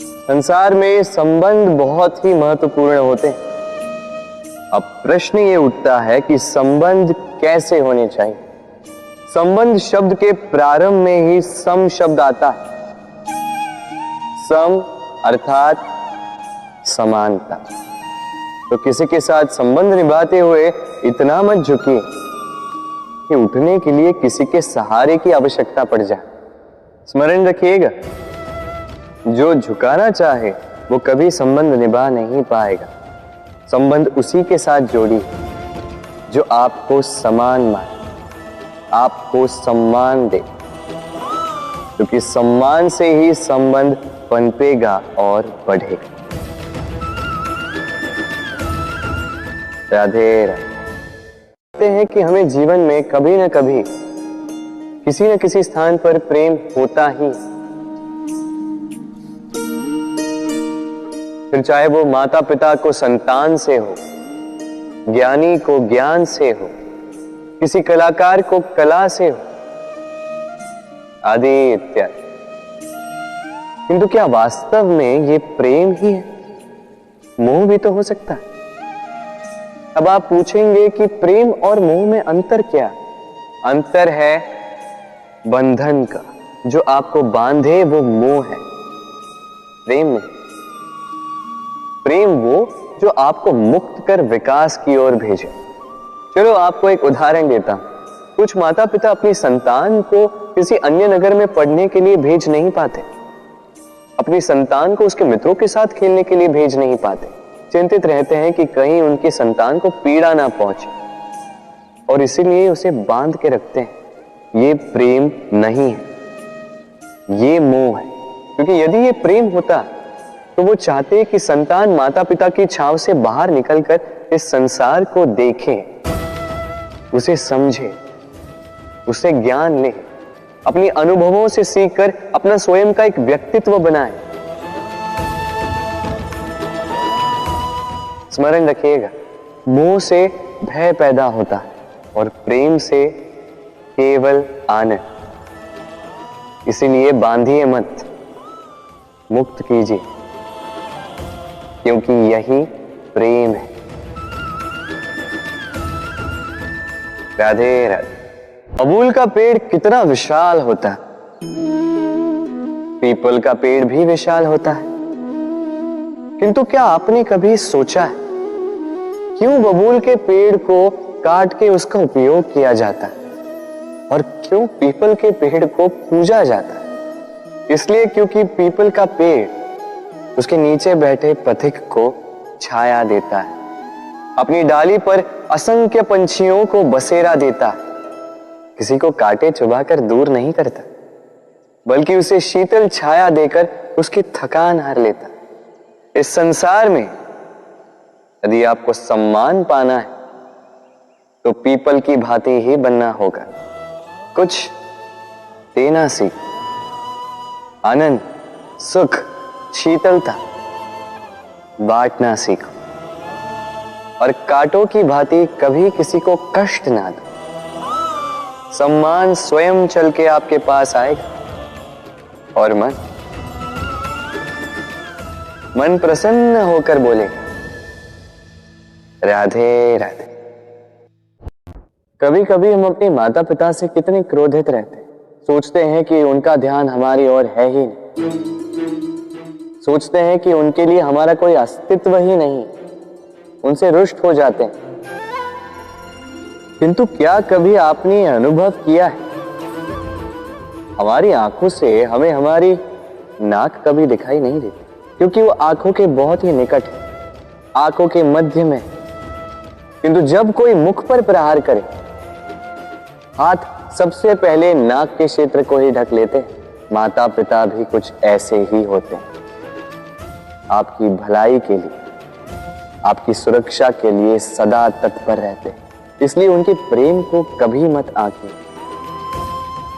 संसार में संबंध बहुत ही महत्वपूर्ण होते हैं। अब प्रश्न ये उठता है कि संबंध कैसे होने चाहिए। संबंध शब्द के प्रारंभ में ही सम शब्द आता है। सम अर्थात समानता। तो किसी के साथ संबंध निभाते हुए इतना मत झुकिए कि उठने के लिए किसी के सहारे की आवश्यकता पड़ जाए। स्मरण रखिएगा, जो झुकाना चाहे वो कभी संबंध निभा नहीं पाएगा। संबंध उसी के साथ जोड़ी जो आपको समान माने, आपको सम्मान दे, क्योंकि सम्मान से ही संबंध पनपेगा और बढ़ेगा। राधे राधे। कहते हैं कि हमें जीवन में कभी न कभी किसी न किसी स्थान पर प्रेम होता ही, फिर चाहे वो माता पिता को संतान से हो, ज्ञानी को ज्ञान से हो, किसी कलाकार को कला से हो, आदि इत्यादि। किंतु क्या वास्तव में ये प्रेम ही है? मोह भी तो हो सकता है। अब आप पूछेंगे कि प्रेम और मोह में अंतर क्या? अंतर है बंधन का। जो आपको बांधे वो मोह है, प्रेम नहीं। प्रेम वो जो आपको मुक्त कर विकास की ओर भेजे। चलो आपको एक उदाहरण देता हूं। कुछ माता पिता अपनी संतान को किसी अन्य नगर में पढ़ने के लिए भेज नहीं पाते, अपनी संतान को उसके मित्रों के साथ खेलने के लिए भेज नहीं पाते। चिंतित रहते हैं कि कहीं उनकी संतान को पीड़ा ना पहुंचे, और इसीलिए उसे बांध के रखते हैं। ये प्रेम नहीं है, ये मोह है। क्योंकि यदि ये प्रेम होता तो वो चाहते कि संतान माता पिता की छाव से बाहर निकलकर इस संसार को देखे, उसे समझे, उसे ज्ञान ले, अपनी अनुभवों से सीखकर अपना स्वयं का एक व्यक्तित्व बनाए। स्मरण रखिएगा, मोह से भय पैदा होता है और प्रेम से केवल आनंद। इसीलिए बांधिए मत, मुक्त कीजिए, क्योंकि यही प्रेम है। राधे राधे। बबूल का पेड़ कितना विशाल होता है, पीपल का पेड़ भी विशाल होता है। किंतु क्या आपने कभी सोचा है क्यों बबूल के पेड़ को काट के उसका उपयोग किया जाता है और क्यों पीपल के पेड़ को पूजा जाता है? इसलिए क्योंकि पीपल का पेड़ उसके नीचे बैठे पथिक को छाया देता है, अपनी डाली पर असंख्य पंछियों को बसेरा देता है, किसी को काटे चुबाकर दूर नहीं करता, बल्कि उसे शीतल छाया देकर उसकी थकान हर लेता। इस संसार में यदि आपको सम्मान पाना है तो पीपल की भांति ही बनना होगा। कुछ देना सीख, आनंद, सुख, शीतलता बांटना सीखो, और कांटों की भांति कभी किसी को कष्ट ना दो। सम्मान स्वयं चल के आपके पास आएगा और मन प्रसन्न होकर बोलेगा, राधे राधे। कभी कभी हम अपने माता पिता से कितने क्रोधित रहते हैं। सोचते हैं कि उनका ध्यान हमारी ओर है ही नहीं, सोचते हैं कि उनके लिए हमारा कोई अस्तित्व ही नहीं, उनसे रुष्ट हो जाते हैं। किंतु क्या कभी आपने अनुभव किया है, हमारी आंखों से हमें हमारी नाक कभी दिखाई नहीं देती, क्योंकि वो आंखों के बहुत ही निकट है, आंखों के मध्य में। किंतु जब कोई मुख पर प्रहार करे, हाथ सबसे पहले नाक के क्षेत्र को ही ढक लेते हैं। माता पिता भी कुछ ऐसे ही होते हैं, आपकी भलाई के लिए, आपकी सुरक्षा के लिए सदा तत्पर रहते हैं। इसलिए उनके प्रेम को कभी मत आंकिए।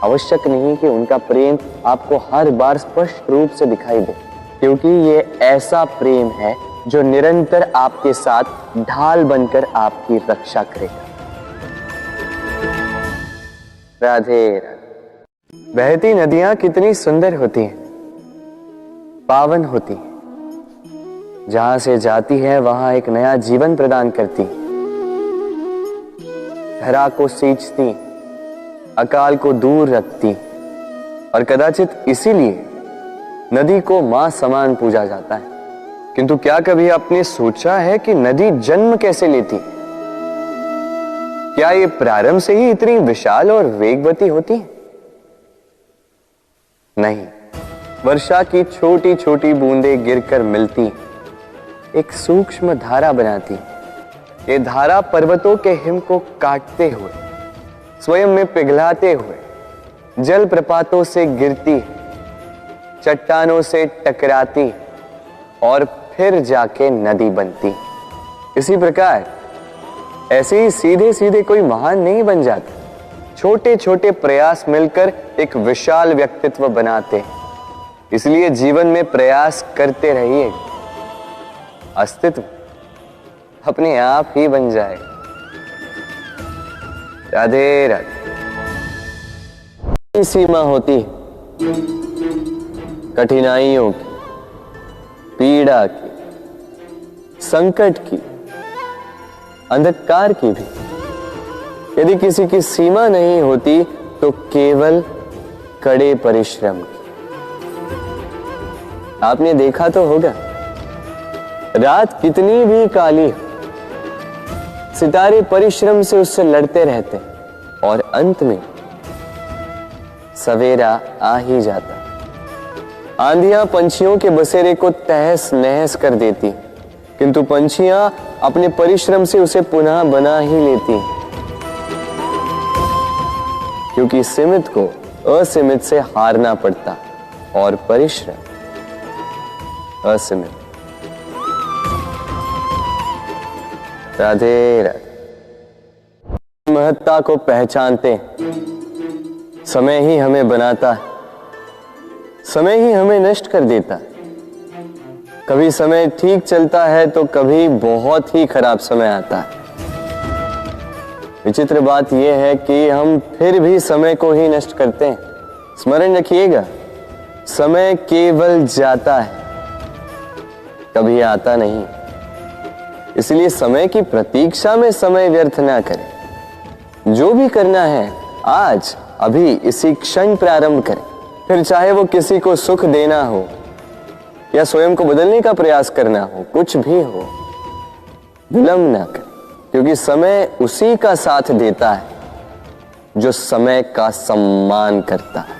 आवश्यक नहीं कि उनका प्रेम आपको हर बार स्पष्ट रूप से दिखाई दे, क्योंकि ये ऐसा प्रेम है जो निरंतर आपके साथ ढाल बनकर आपकी रक्षा करेगा। राधे राधे। बहती नदियां कितनी सुंदर होती हैं, पावन होती है, जहां से जाती है वहां एक नया जीवन प्रदान करती, धरा को सींचती, अकाल को दूर रखती, और कदाचित इसीलिए नदी को मां समान पूजा जाता है। किंतु क्या कभी आपने सोचा है कि नदी जन्म कैसे लेती? क्या ये प्रारंभ से ही इतनी विशाल और वेगवती होती है? नहीं, वर्षा की छोटी छोटी बूंदें गिरकर मिलती एक सूक्ष्म धारा बनाती। ये धारा पर्वतों के हिम को काटते हुए, स्वयं में पिघलाते हुए जल प्रपातों से गिरती, चट्टानों से टकराती और फिर जाके नदी बनती। इसी प्रकार ऐसे ही सीधे सीधे कोई महान नहीं बन जाता, छोटे छोटे प्रयास मिलकर एक विशाल व्यक्तित्व बनाते। इसलिए जीवन में प्रयास करते रहिए, अस्तित्व अपने आप ही बन जाएगा। राधे राधे। सीमा होती कठिनाइयों की, पीड़ा की, संकट की, अंधकार की भी। यदि किसी की सीमा नहीं होती तो केवल कड़े परिश्रम की। आपने देखा तो होगा, रात कितनी भी काली हो, सितारे परिश्रम से उससे लड़ते रहते और अंत में सवेरा आ ही जाता। आंधियां पंछियों के बसेरे को तहस नहस कर देती, किंतु पंछियां अपने परिश्रम से उसे पुनः बना ही लेती, क्योंकि सीमित को असीमित से हारना पड़ता और परिश्रम असीमित। राधे राधे। महत्ता को पहचानते, समय ही हमें बनाता है, समय ही हमें नष्ट कर देता है। कभी समय ठीक चलता है तो कभी बहुत ही खराब समय आता है। विचित्र बात यह है कि हम फिर भी समय को ही नष्ट करते हैं। स्मरण रखिएगा, समय केवल जाता है, कभी आता नहीं। इसलिए समय की प्रतीक्षा में समय व्यर्थ ना करें। जो भी करना है आज अभी इसी क्षण प्रारंभ करें। फिर चाहे वो किसी को सुख देना हो या स्वयं को बदलने का प्रयास करना हो, कुछ भी हो, विलंब ना करें, क्योंकि समय उसी का साथ देता है जो समय का सम्मान करता है।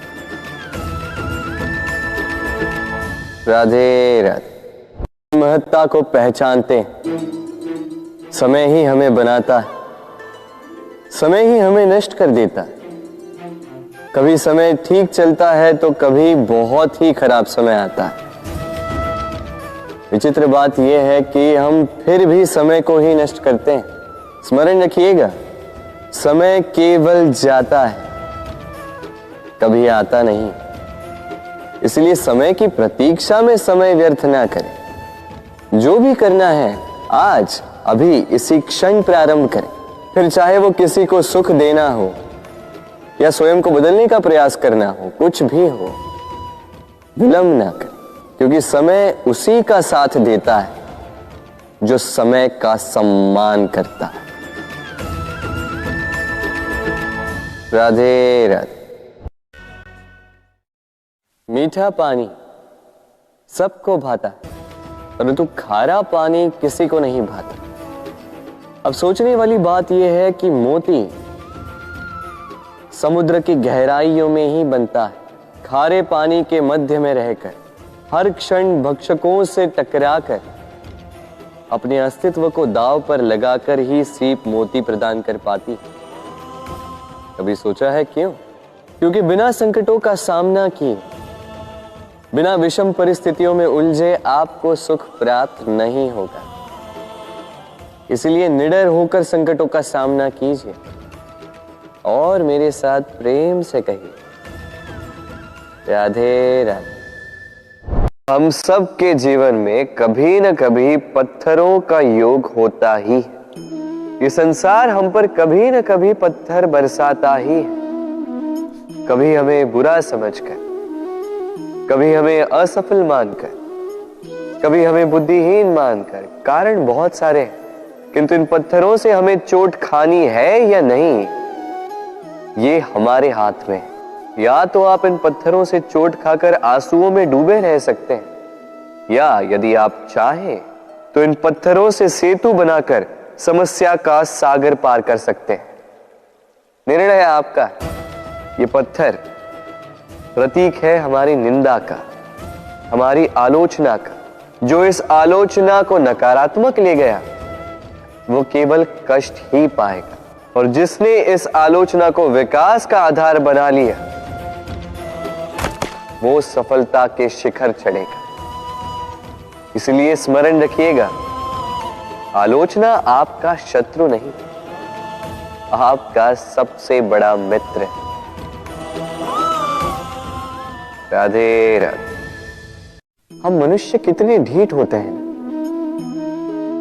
राधे राधे। महत्ता को पहचानते, समय ही हमें बनाता है, समय ही हमें नष्ट कर देता है। कभी समय ठीक चलता है तो कभी बहुत ही खराब समय आता है। विचित्र बात यह है कि हम फिर भी समय को ही नष्ट करते हैं। स्मरण रखिएगा, समय केवल जाता है, कभी आता नहीं। इसलिए समय की प्रतीक्षा में समय व्यर्थ ना करें। जो भी करना है आज अभी इसी क्षण प्रारंभ करें। फिर चाहे वो किसी को सुख देना हो या स्वयं को बदलने का प्रयास करना हो, कुछ भी हो, विलंब ना करें, क्योंकि समय उसी का साथ देता है जो समय का सम्मान करता है। राधे राधे। मीठा पानी सबको भाता है, परंतु खारा पानी किसी को नहीं भाता। अब सोचने वाली बात यह है कि मोती समुद्र की गहराइयों में ही बनता है। खारे पानी के मध्य में रहकर, हर क्षण भक्षकों से टकराकर, अपने अस्तित्व को दांव पर लगाकर ही सीप मोती प्रदान कर पाती है। कभी सोचा है क्यों? क्योंकि बिना संकटों का सामना किए, बिना विषम परिस्थितियों में उलझे आपको सुख प्राप्त नहीं होगा। इसलिए निडर होकर संकटों का सामना कीजिए और मेरे साथ प्रेम से कहिए, राधे राधे। हम सब के जीवन में कभी न कभी पत्थरों का योग होता ही है। ये संसार हम पर कभी न कभी पत्थर बरसाता ही है। कभी हमें बुरा समझकर, कभी हमें असफल मानकर, कभी हमें बुद्धिहीन मानकर। कारण बहुत सारे हैं, किंतु इन पत्थरों से हमें चोट खानी है या नहीं, ये हमारे हाथ में है। या तो आप इन पत्थरों से चोट खाकर आंसुओं में डूबे रह सकते हैं, या यदि आप चाहें तो इन पत्थरों से सेतु बनाकर समस्या का सागर पार कर सकते हैं। निर्णय आपका। ये पत्थर प्रतीक है हमारी निंदा का, हमारी आलोचना का। जो इस आलोचना को नकारात्मक ले गया वो केवल कष्ट ही पाएगा, और जिसने इस आलोचना को विकास का आधार बना लिया वो सफलता के शिखर चढ़ेगा। इसलिए स्मरण रखिएगा, आलोचना आपका शत्रु नहीं, आपका सबसे बड़ा मित्र है। राधे राधे। हम मनुष्य कितने ढीठ होते हैं।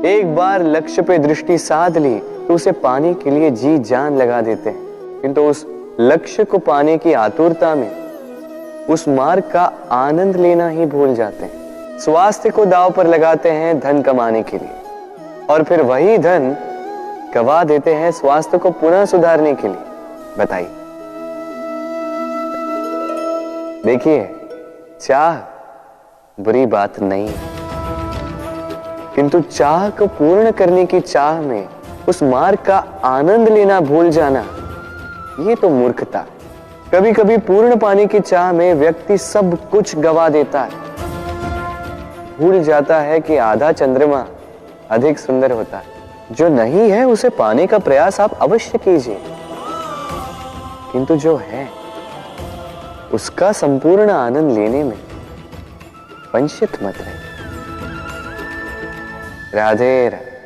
एक बार लक्ष्य पे दृष्टि साध ली तो उसे पाने के लिए जी जान लगा देते हैं, किंतु उस लक्ष्य को पाने की आतुरता में उस मार्ग का आनंद लेना ही भूल जाते हैं। स्वास्थ्य को दांव पर लगाते हैं धन कमाने के लिए, और फिर वही धन गवा देते हैं स्वास्थ्य को पुनः सुधारने के लिए। बताइए। देखिए, चाह बुरी बात नहीं, किंतु चाह को पूर्ण करने की चाह में उस मार्ग का आनंद लेना भूल जाना, ये तो मूर्खता। कभी कभी पूर्ण पाने की चाह में व्यक्ति सब कुछ गवा देता है, भूल जाता है कि आधा चंद्रमा अधिक सुंदर होता है। जो नहीं है उसे पाने का प्रयास आप अवश्य कीजिए, किंतु जो है उसका संपूर्ण आनंद लेने में वंचित मत रहे। राधे राधे।